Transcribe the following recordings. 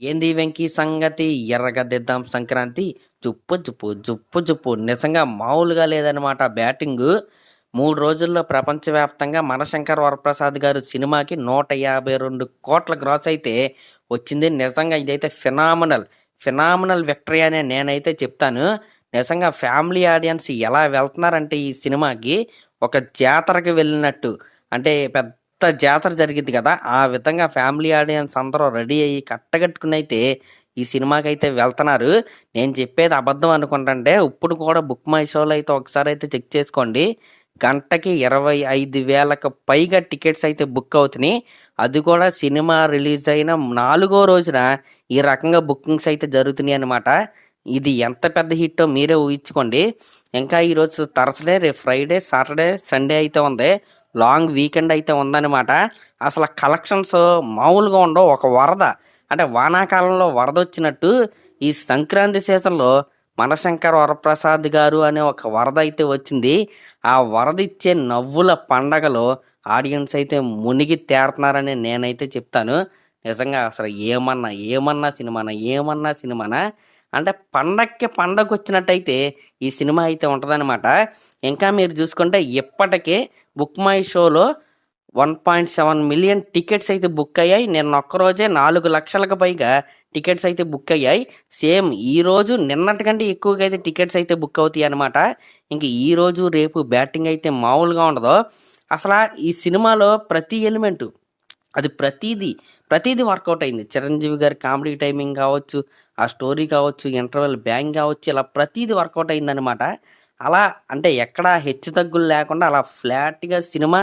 ఏంది వెంకీ సంగతి ఎర్రగద్దిద్దాం సంక్రాంతి జుప్పు జుప్పు జుప్పు జుప్పు నిజంగా మామూలుగా లేదనమాట బ్యాటింగ్. 3 రోజుల్లో ప్రపంచవ్యాప్తంగా మనశంకర్ వరప్రసాద్ గారు సినిమాకి 152 కోట్ల గ్రాస్ అయితే వచ్చింది. నిజంగా ఇదైతే ఫినామినల్ ఫినామినల్ విక్టరీ అనే నేనైతే చెప్తాను. నిజంగా ఫ్యామిలీ ఆడియన్స్ ఎలా వెళ్తున్నారంటే ఈ సినిమాకి ఒక జాతరకి వెళ్ళినట్టు, అంటే పెద్ద జాతర జరిగిద్ది కదా! ఆ విధంగా ఫ్యామిలీ ఆడియన్స్ అందరూ రెడీ అయ్యి కట్టకట్టుకునైతే ఈ సినిమాకైతే వెళ్తన్నారు. నేను చెప్పేది అబద్ధం అనుకుంటంటే ఇప్పుడు కూడా బుక్ మై షోలో అయితే ఒకసారైతే చెక్ చేసుకోండి. గంటకి 25,000కు పైగా టికెట్స్ అయితే బుక్ అవుతున్నాయి. అది కూడా సినిమా రిలీజ్ అయిన 4వ రోజున ఈ రకంగా బుకింగ్స్ అయితే జరుగుతున్నాయన్నమాట. ఇది ఎంత పెద్ద హిట్టో మీరే ఊహించుకోండి. ఇంకా ఈరోజు థర్స్‌డే, రేపు ఫ్రైడే, సాటర్డే, సండే అయితే ఉంది. లాంగ్ వీకెండ్ అయితే ఉందన్నమాట. అసల కలెక్షన్స్ మామూలుగా ఉండవు. ఒక వరద, అంటే వానాకాలంలో వరదొచ్చినట్టు ఈ సంక్రాంతి సీజన్‌లో మనశంకర్ వరప్రసాద్ గారు అనే ఒక వరద అయితే వచ్చింది. ఆ వరద ఇచ్చే నవ్వుల పండగలో ఆడియన్స్ అయితే మునిగి తేరుతున్నారని నేనైతే చెప్తాను. నిజంగా అసలు ఏమన్నా సినిమానా అంటే పండక్కి పండగొచ్చినట్టయితే ఈ సినిమా అయితే ఉంటదనమాట. ఇంకా మీరు చూసుకుంటే ఇప్పటికే బుక్ మై షోలో 1.7 మిలియన్ టికెట్స్ అయితే బుక్ అయ్యాయి. నిన్న ఒక్కరోజే 4,00,000కు పైగా టికెట్స్ అయితే బుక్ అయ్యాయి. సేమ్ ఈరోజు నిన్నటి కంటే ఎక్కువగా అయితే టికెట్స్ అయితే బుక్ అవుతాయి అనమాట. ఇంక ఈరోజు రేపు బ్యాటింగ్ అయితే మామూలుగా ఉండదు. అసలు ఈ సినిమాలో ప్రతి ఎలిమెంటు, అది ప్రతీది వర్కౌట్ అయింది. చిరంజీవి గారి కామెడీ టైమింగ్ కావచ్చు, ఆ స్టోరీ కావచ్చు, ఇంటర్వెల్ బ్యాంగ్ కావచ్చు, ఇలా ప్రతీది వర్కౌట్ అయిందనమాట. అలా అంటే ఎక్కడా హెచ్చు తగ్గులు లేకుండా అలా ఫ్లాట్‌గా సినిమా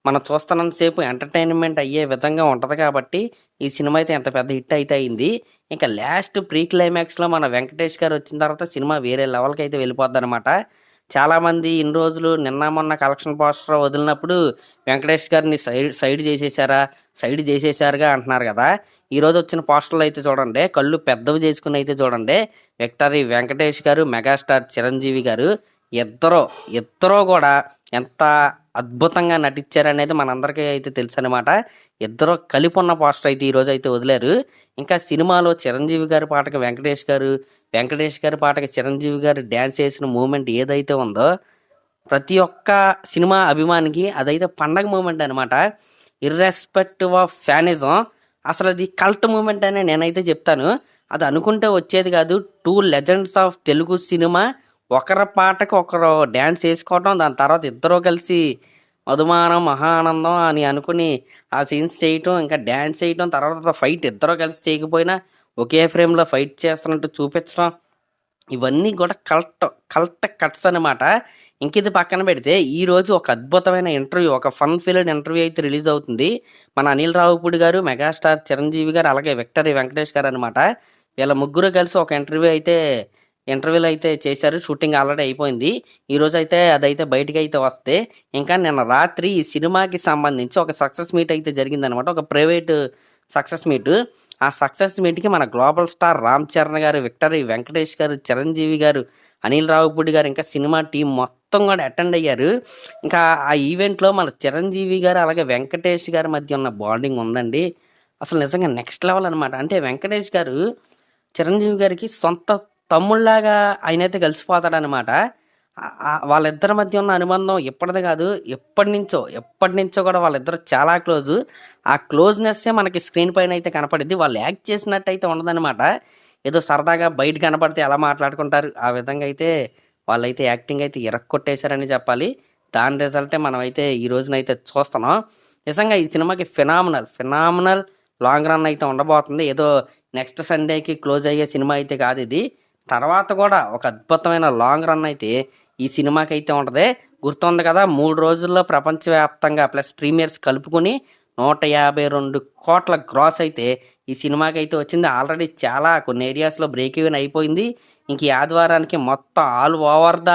మనం చూస్తున్నంత సేపు ఎంటర్‌టైన్‌మెంట్ అయ్యే విధంగా ఉంటది కాబట్టి, ఈ సినిమా అయితే ఎంత పెద్ద హిట్ అయితే అయింది. ఇంకా లాస్ట్ ప్రీ క్లైమాక్స్‌లో మన వెంకటేష్ గారు వచ్చిన తర్వాత సినిమా వేరే లెవెల్‌కైతే వెళ్ళిపోద్దనమాట. చాలామంది ఇన్ని రోజులు నిన్న మొన్న కలెక్షన్ పోస్టర్ వదిలినప్పుడు వెంకటేష్ గారిని సైడ్ చేసేసారుగా అంటున్నారు కదా! ఈరోజు వచ్చిన పోస్టర్‌లో అయితే చూడండి, కళ్ళు పెద్దవి చేసుకొని అయితే చూడండి. విక్టరీ వెంకటేష్ గారు, మెగాస్టార్ చిరంజీవి గారు ఇద్దరూ కూడా ఎంత అద్భుతంగా నటించారనేది మనందరికీ అయితే తెలుసనమాట. ఇద్దరు కలిపి ఉన్న పోస్టర్ అయితే ఈరోజు అయితే వదిలారు. ఇంకా సినిమాలో చిరంజీవి గారి పాటకి వెంకటేష్ గారు, వెంకటేష్ గారి పాటకి చిరంజీవి గారు డాన్స్ చేసిన మూమెంట్ ఏదైతే ఉందో, ప్రతి ఒక్క సినిమా అభిమానికి అదైతే పండగ మూమెంట్ అనమాట. ఇర్రెస్పెక్టివ్ ఆఫ్ ఫ్యానిజం, అసలు అది కల్ట్ మూమెంట్ అని నేనైతే చెప్తాను. అది అనుకుంటే వచ్చేది కాదు. 2 లెజెండ్స్ ఆఫ్ తెలుగు సినిమా ఒకరి పాటకి ఒకరు డ్యాన్స్ వేసుకోవటం, దాని తర్వాత ఇద్దరూ కలిసి మధుమానం మహానందం అని అనుకుని ఆ సీన్స్ చేయటం, ఇంకా డ్యాన్స్ చేయటం, తర్వాత ఫైట్ ఇద్దరూ కలిసి చేయకపోయినా ఒకే ఫ్రేమ్లో ఫైట్ చేస్తున్నట్టు చూపించడం, ఇవన్నీ కూడా కల్ట్ కట్స్ అనమాట. ఇంక ఇది పక్కన పెడితే ఈరోజు ఒక అద్భుతమైన ఇంటర్వ్యూ, ఒక ఫన్ ఫీల్డ్ ఇంటర్వ్యూ అయితే రిలీజ్ అవుతుంది. మన అనిల్ రావిపూడి గారు, మెగాస్టార్ చిరంజీవి గారు, అలాగే విక్టరీ వెంకటేష్ గారు అనమాట. వీళ్ళ ముగ్గురు కలిసి ఒక ఇంటర్వ్యూలో అయితే చేశారు. షూటింగ్ ఆల్రెడీ అయిపోయింది. ఈరోజు అయితే అదైతే బయటికి అయితే వస్తే, ఇంకా నిన్న రాత్రి ఈ సినిమాకి సంబంధించి ఒక సక్సెస్ మీట్ అయితే జరిగిందనమాట. ఒక ప్రైవేట్ సక్సెస్ మీట్. ఆ సక్సెస్ మీట్‌కి మన గ్లోబల్ స్టార్ రామ్ చరణ్ గారు, విక్టరీ వెంకటేష్ గారు, చిరంజీవి గారు, అనిల్ రావిపూడి గారు, ఇంకా సినిమా టీం మొత్తం కూడా అటెండ్ అయ్యారు. ఇంకా ఆ ఈవెంట్‌లో మన చిరంజీవి గారు, అలాగే వెంకటేష్ గారి మధ్య ఉన్న బాండింగ్ ఉందండి. అసలు నిజంగా నెక్స్ట్ లెవెల్ అనమాట. అంటే వెంకటేష్ గారు చిరంజీవి గారికి సొంత తమ్ముళ్ళలాగా ఆయనైతే కలిసిపోతాడనమాట. వాళ్ళిద్దరి మధ్య ఉన్న అనుబంధం ఇప్పటిది కాదు, ఎప్పటినుంచో కూడా వాళ్ళిద్దరు చాలా క్లోజు. ఆ క్లోజ్‌నెస్సే మనకి స్క్రీన్ పైన అయితే కనపడిద్ది. వాళ్ళు యాక్ట్ చేసినట్టయితే ఉండదనమాట. ఏదో సరదాగా బయట కనపడితే ఎలా మాట్లాడుకుంటారు, ఆ విధంగా అయితే వాళ్ళైతే యాక్టింగ్ అయితే ఇరక్కొట్టేశారని చెప్పాలి. దాని రిజల్టే మనమైతే ఈ రోజునైతే చూస్తున్నాం. నిజంగా ఈ సినిమాకి ఫినామినల్ లాంగ్ రన్ అయితే ఉండబోతుంది. ఏదో నెక్స్ట్ సండేకి క్లోజ్ అయ్యే సినిమా అయితే కాదిది. తర్వాత కూడా ఒక అద్భుతమైన లాంగ్ రన్ అయితే ఈ సినిమాకైతే ఉంటది. గుర్తుంది కదా, 3 రోజుల్లో ప్రపంచవ్యాప్తంగా ప్లస్ ప్రీమియర్స్ కలుపుకొని 152 కోట్ల గ్రాస్ అయితే ఈ సినిమాకైతే వచ్చింది. ఆల్రెడీ చాలా కొన్ని ఏరియాస్‌లో బ్రేక్ ఈవెన్ అయిపోయింది. ఇంక ఈ ఆదివారానికి మొత్తం ఆల్ ఓవర్ ద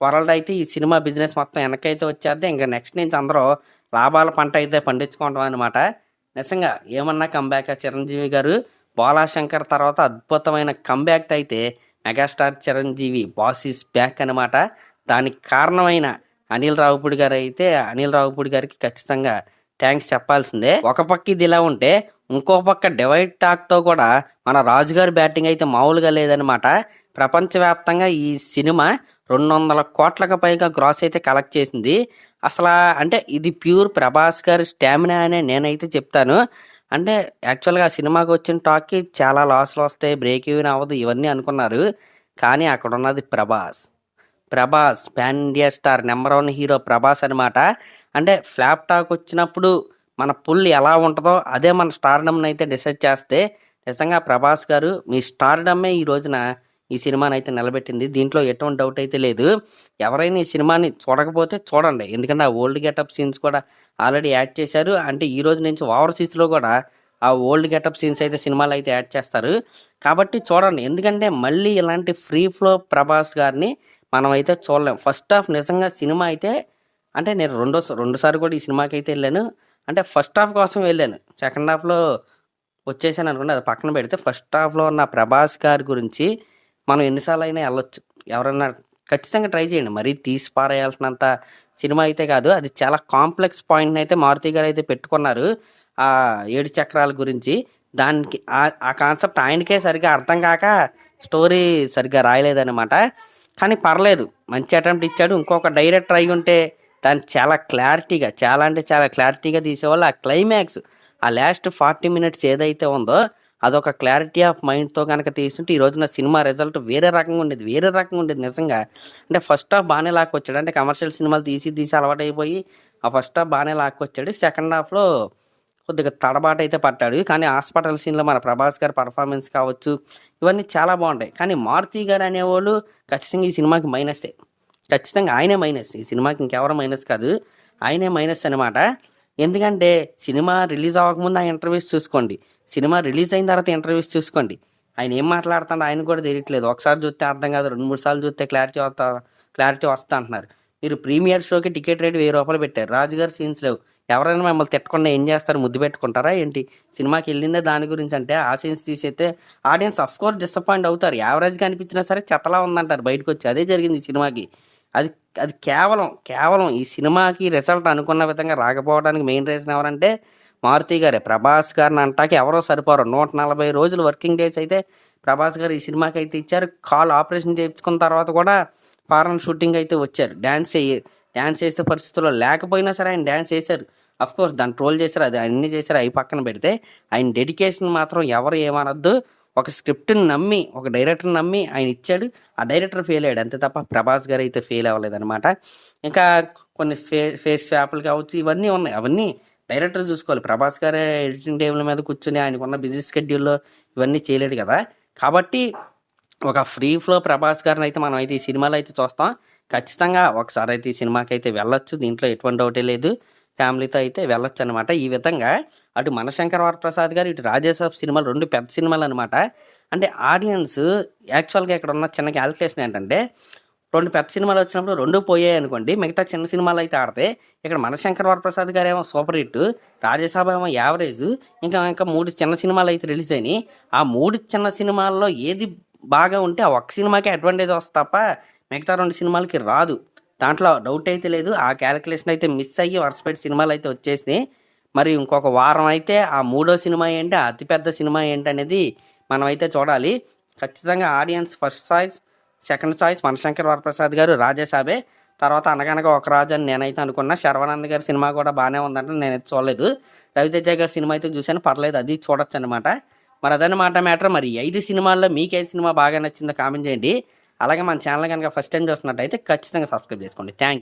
వరల్డ్ అయితే ఈ సినిమా బిజినెస్ మొత్తం వెనకైతే వచ్చేద్ది. ఇంక నెక్స్ట్ నుంచి అందరూ లాభాల పంట అయితే పండించుకోవడం అనమాట. నిజంగా ఏమన్నా కంబ్యాక్ చిరంజీవి గారు. 'బాలాశంకర్' తర్వాత అద్భుతమైన కంబ్యాక్ అయితే megastar Chiranjeevi 'boss is back' అనమాట. దానికి కారణమైన అనిల్ రావిపూడి గారికి ఖచ్చితంగా థ్యాంక్స్ చెప్పాల్సిందే. ఒక పక్క ఇది ఇలా ఉంటే ఇంకో పక్క డివైడ్ టాక్తో కూడా మన రాజుగారి బ్యాటింగ్ అయితే మామూలుగా లేదనమాట. ప్రపంచవ్యాప్తంగా ఈ సినిమా 200 కోట్లకు పైగా గ్రాస్ అయితే కలెక్ట్ చేసింది. అసలు అంటే ఇది ప్యూర్ ప్రభాస్ గారి స్టామినా అనే నేనైతే చెప్తాను. అంటే యాక్చువల్గా ఆ సినిమాకి వచ్చిన టాక్కి చాలా లాస్లు వస్తాయి, బ్రేక్ ఈవెన్ అవ్వదు ఇవన్నీ అనుకున్నారు. కానీ అక్కడ ఉన్నది Prabhas pan India star, number 1 hero Prabhas అనమాట. అంటే ఫ్లాప్ టాక్ వచ్చినప్పుడు మన పుల్ ఎలా ఉంటుందో అదే మన స్టార్డమ్ని అయితే డిసైడ్ చేస్తే నిజంగా ప్రభాస్ గారు మీ స్టార్డమ్మే ఈ రోజున ఈ సినిమాని అయితే నిలబెట్టింది. దీంట్లో ఎటువంటి డౌట్ అయితే లేదు. ఎవరైనా ఈ సినిమాని చూడకపోతే చూడండి, ఎందుకంటే ఆ ఓల్డ్ గెటప్ సీన్స్ కూడా ఆల్రెడీ యాడ్ చేశారు. అంటే ఈ రోజు నుంచి ఓవర్సీస్లో కూడా ఆ ఓల్డ్ గెటప్ సీన్స్ అయితే సినిమాలు అయితే యాడ్ చేస్తారు. కాబట్టి చూడండి, ఎందుకంటే మళ్ళీ ఇలాంటి ఫ్రీ ఫ్లో ప్రభాస్ గారిని మనం అయితే చూడలేం. ఫస్ట్ హాఫ్ నిజంగా సినిమా అయితే అంటే నేను రెండుసార్లు కూడా ఈ సినిమాకి అయితే వెళ్ళాను. అంటే ఫస్ట్ హాఫ్ కోసం వెళ్ళాను, సెకండ్ హాఫ్లో వచ్చేసాను అనుకోండి, అది పక్కన పెడితే ఫస్ట్ హాఫ్లో ఉన్న ప్రభాస్ గారి గురించి మనం ఎన్నిసార్లు అయినా వెళ్ళొచ్చు. ఎవరన్నా ఖచ్చితంగా ట్రై చేయండి. మరీ తీసి పారేయాల్సినంత సినిమా అయితే కాదు, అది చాలా కాంప్లెక్స్ పాయింట్ని అయితే మారుతి గారు అయితే పెట్టుకున్నారు ఆ 7 చక్రాల గురించి. దానికి ఆ కాన్సెప్ట్ ఆయనకే సరిగ్గా అర్థం కాక స్టోరీ సరిగ్గా రాయలేదన్నమాట. కానీ పర్లేదు, మంచి అటెంప్ట్ ఇచ్చాడు. ఇంకొక డైరెక్టర్ అయి ఉంటే దాన్ని చాలా క్లారిటీగా, చాలా అంటే చాలా క్లారిటీగా తీసేవాళ్ళు. ఆ క్లైమాక్స్, ఆ లాస్ట్ 40 మినిట్స్ ఏదైతే ఉందో అదొక క్లారిటీ ఆఫ్ మైండ్తో కనుక తీసుంటే ఈ రోజున సినిమా రిజల్ట్ వేరే రకంగా ఉండేది నిజంగా. అంటే ఫస్ట్ హాఫ్ బాగానే లాక్కొచ్చాడు. అంటే కమర్షియల్ సినిమాలు తీసి అలవాటైపోయి ఆ ఫస్ట్ హాఫ్ బాగానే లాక్కొచ్చాడు. సెకండ్ హాఫ్లో కొద్దిగా తడబాటు అయితే పట్టాడు. కానీ హాస్పిటల్ సీన్లో మన ప్రభాస్ గారి పర్ఫార్మెన్స్ కావచ్చు, ఇవన్నీ చాలా బాగుంటాయి. కానీ మారుతి గారు అనేవాళ్ళు ఖచ్చితంగా ఈ సినిమాకి మైనస్సే. ఖచ్చితంగా ఆయనే మైనస్, ఈ సినిమాకి ఇంకెవరో మైనస్ కాదు, ఆయనే మైనస్ అనమాట. ఎందుకంటే సినిమా రిలీజ్ అవ్వకముందు ఆ ఇంటర్వ్యూస్ చూసుకోండి, సినిమా రిలీజ్ అయిన తర్వాత ఇంటర్వ్యూస్ చూసుకోండి. ఆయన ఏం మాట్లాడుతుండో ఆయన కూడా తెలియట్లేదు. ఒకసారి చూస్తే అర్థం కాదు, 2-3 సార్లు చూస్తే క్లారిటీ వస్తా అంటున్నారు. మీరు ప్రీమియర్ షోకి టికెట్ రేట్ 1000 రూపాయలు పెట్టారు, రాజుగారి సీన్స్ లేవు. ఎవరైనా మిమ్మల్ని తిట్టకుండా ఏం చేస్తారు, ముద్దు పెట్టుకుంటారా ఏంటి? సినిమాకి వెళ్ళిందే దాని గురించి. అంటే ఆ సీన్స్ తీసేస్తే ఆడియన్స్ అఫ్కోర్స్ డిసప్పాయింట్ అవుతారు. యావరేజ్గా అనిపించినా సరే చెత్తలా ఉందంటారు బయటకు వచ్చి. అదే జరిగింది ఈ సినిమాకి. అది కేవలం ఈ సినిమాకి రిజల్ట్ అనుకున్న విధంగా రాకపోవడానికి మెయిన్ రీజన్ ఎవరంటే మారుతి గారే. ప్రభాస్ గారిని అంటాకి ఎవరో సరిపోరు. 140 రోజులు వర్కింగ్ డేస్ అయితే ప్రభాస్ గారు ఈ సినిమాకి అయితే ఇచ్చారు. కాల్ ఆపరేషన్ చేయించుకున్న తర్వాత కూడా ఫారెన్ షూటింగ్ అయితే వచ్చారు. డ్యాన్స్ చేసే పరిస్థితుల్లో లేకపోయినా సరే ఆయన డ్యాన్స్ చేశారు. అఫ్కోర్స్ దాన్ని ట్రోల్ చేశారు, అది అన్నీ చేశారు. అవి పక్కన పెడితే ఆయన డెడికేషన్ మాత్రం ఎవరు ఏమనొద్దు. ఒక స్క్రిప్ట్ని నమ్మి, ఒక డైరెక్టర్ని నమ్మి ఆయన ఇచ్చాడు. ఆ డైరెక్టర్ ఫెయిల్ అయ్యాడు అంతే తప్ప ప్రభాస్ గారు అయితే ఫెయిల్ అవ్వలేదన్నమాట. ఇంకా కొన్ని ఫేస్ స్వాప్లు కావచ్చు, ఇవన్నీ ఉన్నాయి. అవన్నీ డైరెక్టర్ చూసుకోవాలి. ప్రభాస్ గారే ఎడిటింగ్ టేబుల్ మీద కూర్చొని ఆయనకున్న బిజీ స్కెడ్యూల్లో ఇవన్నీ చేయలేడు కదా. కాబట్టి ఒక ఫ్రీ ఫ్లో ప్రభాస్ గారిని అయితే మనం అయితే ఈ సినిమాలో అయితే చూస్తాం. ఖచ్చితంగా ఒకసారి అయితే ఈ సినిమాకి అయితే వెళ్ళొచ్చు, దీంట్లో ఎటువంటి డౌటే లేదు. ఫ్యామిలీతో అయితే వెళ్ళొచ్చు అనమాట. ఈ విధంగా అటు మనశంకర్ వరప్రసాద్ గారు, ఇటు రాజేసాబ్ సినిమాలు 2 పెద్ద సినిమాలు అనమాట. అంటే ఆడియన్స్ యాక్చువల్గా ఇక్కడ ఉన్న చిన్న క్యాలిక్యులేషన్ ఏంటంటే 2 పెద్ద సినిమాలు వచ్చినప్పుడు 2 పోయాయి అనుకోండి, మిగతా చిన్న సినిమాలు అయితే ఆడితే ఇక్కడ మనశంకర్ వరప్రసాద్ గారు ఏమో సూపర్ హిట్, రాజేసాబ్ ఏమో యావరేజ్, ఇంకా 3 చిన్న సినిమాలు అయితే రిలీజ్ అయినాయి. ఆ 3 చిన్న సినిమాల్లో ఏది బాగా ఉంటే ఆ ఒక్క సినిమాకి అడ్వాంటేజ్ వస్తుంది తప్ప మిగతా 2 సినిమాలకి రాదు. దాంట్లో డౌట్ అయితే లేదు. ఆ క్యాలిక్యులేషన్ అయితే మిస్ అయ్యి వరుసపెట్టి సినిమాలు అయితే వచ్చేసినాయి. మరి ఇంకొక వారం అయితే ఆ 3వ సినిమా ఏంటి, ఆ అతిపెద్ద సినిమా ఏంటి అనేది మనం అయితే చూడాలి. ఖచ్చితంగా audience first choice, second choice Manashankar Varaprasad గారు, రాజేసాబే. తర్వాత అనగనగా ఒక రాజు అని నేనైతే అనుకున్నా. శర్వానంద్ గారి సినిమా కూడా బాగానే ఉందంటే నేనైతే చూడలేదు. రవితేజ గారి సినిమా అయితే చూశాను, పర్లేదు, అది చూడొచ్చు అనమాట. మరి అదనమాట మ్యాటర్. మరి 5 సినిమాల్లో మీకు ఏ సినిమా బాగా నచ్చిందో కామెంట్ చేయండి. అలాగే మన ఛానల్ కనుక ఫస్ట్ టైం చూస్తున్నట్టయితే ఖచ్చితంగా సబ్స్క్రైబ్ చేసుకోండి. Thank you.